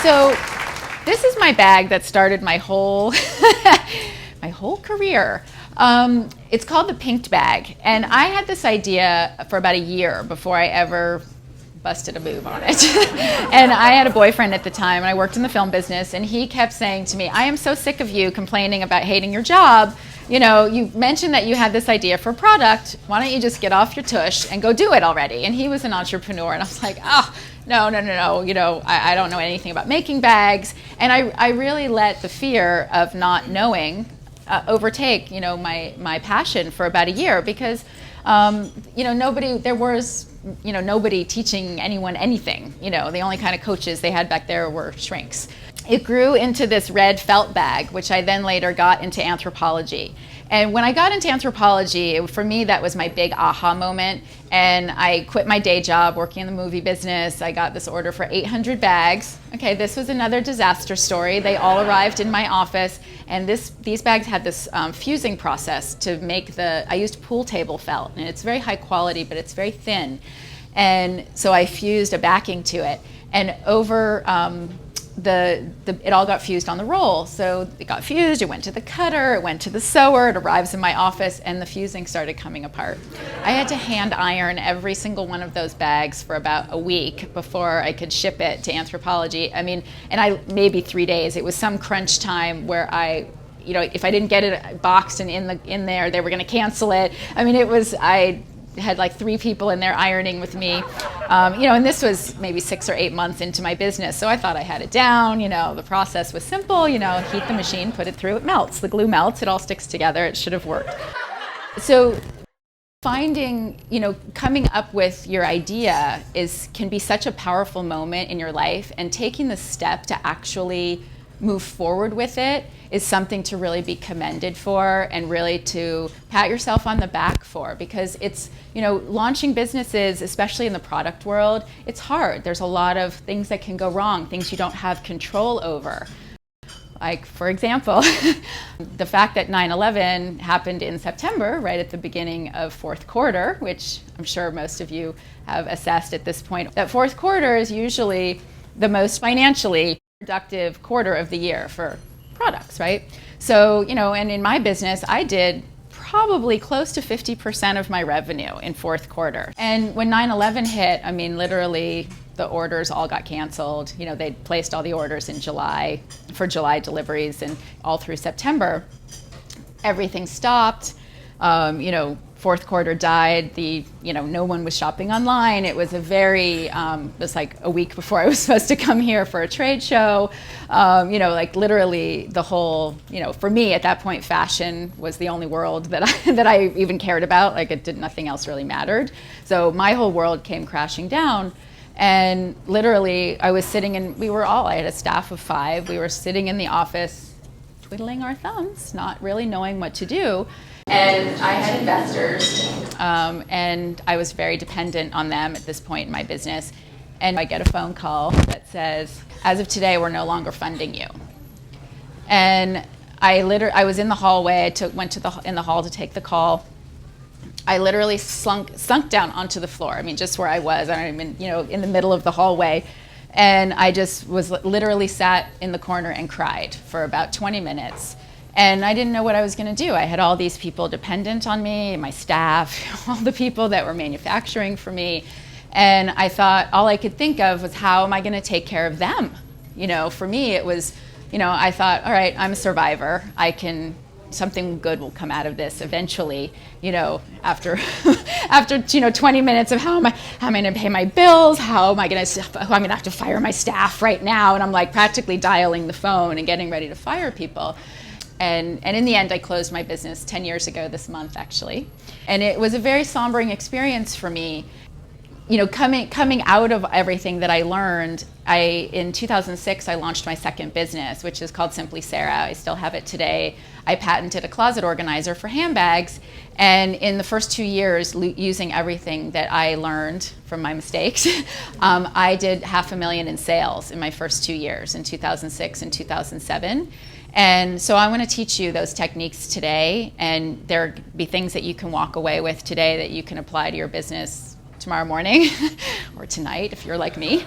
So this is my bag that started my whole my whole career. It's called the Pinked Bag, and I had this idea for about a year before I ever busted a move on it. And I had a boyfriend at the time, and I worked in the film business, and he kept saying to me, I am so sick of you complaining about hating your job. You know, you mentioned that you had this idea for a product. Why don't you just get off your tush and go do it already? And he was an entrepreneur, and I was like, oh, no. You know, I don't know anything about making bags. And I really let the fear of not knowing overtake, you know, my passion for about a year, because you know, nobody teaching anyone anything. You know, the only kind of coaches they had back there were shrinks. It grew into this red felt bag, which I then later got into anthropology. And when I got into anthropology, for me, that was my big aha moment. And I quit my day job working in the movie business. I got this order for 800 bags. Okay, this was another disaster story. They all arrived in my office, and these bags had this fusing process to make I used pool table felt, and it's very high quality, but it's very thin. And so I fused a backing to it, and over it all got fused on the roll. So it got fused, it went to the cutter, it went to the sewer, it arrives in my office, and the fusing started coming apart. I had to hand iron every single one of those bags for about a week before I could ship it to anthropology. I mean, maybe 3 days. It was some crunch time where you know, if I didn't get it boxed and in there, they were going to cancel it. I mean, I had like 3 people in there ironing with me, you know, and this was maybe 6 or 8 months into my business. So I thought I had it down, you know, the process was simple, you know, heat the machine, put it through, it melts, the glue melts, it all sticks together, it should have worked. So finding, you know, coming up with your idea can be such a powerful moment in your life, and taking the step to actually move forward with it is something to really be commended for, and really to pat yourself on the back for, because it's, you know, launching businesses, especially in the product world, it's hard. There's a lot of things that can go wrong, things you don't have control over. Like, for example, the fact that 9/11 happened in September, right at the beginning of fourth quarter, which I'm sure most of you have assessed at this point. That fourth quarter is usually the most financially productive quarter of the year for products, right? So, you know, and in my business, I did probably close to 50% of my revenue in fourth quarter. And when 9/11 hit, I mean, literally the orders all got canceled. You know, they'd placed all the orders in July for July deliveries, and all through September, everything stopped. You know, fourth quarter died. You know, no one was shopping online. It was it was like a week before I was supposed to come here for a trade show. You know, like literally the whole, you know, for me at that point, fashion was the only world that I even cared about. Like nothing else really mattered. So my whole world came crashing down. And literally I was sitting I had a staff of 5. We were sitting in the office twiddling our thumbs, not really knowing what to do. And I had investors, and I was very dependent on them at this point in my business. And I get a phone call that says, as of today, we're no longer funding you. And I was in the hallway. Went in the hall to take the call. I literally sunk down onto the floor. I mean, just where I was. I don't even, you know, in the middle of the hallway. And I just was literally sat in the corner and cried for about 20 minutes. And I didn't know what I was going to do. I had all these people dependent on me, my staff, all the people that were manufacturing for me. And I thought, all I could think of was, how am I going to take care of them? You know, for me, it was, you know, I thought, all right, I'm a survivor. Something good will come out of this eventually, you know, after, you know, 20 minutes of how am I going to pay my bills? I'm going to have to fire my staff right now. And I'm like practically dialing the phone and getting ready to fire people. And in the end, I closed my business 10 years ago this month, actually. And it was a very sombering experience for me. You know, coming out of everything that I learned, in 2006, I launched my second business, which is called Simply Sarah. I still have it today. I patented a closet organizer for handbags. And in the first 2 years, using everything that I learned from my mistakes, I did $500,000 in sales in my first 2 years, in 2006 and 2007. And so I want to teach you those techniques today, and there'll be things that you can walk away with today that you can apply to your business tomorrow morning or tonight if you're like me.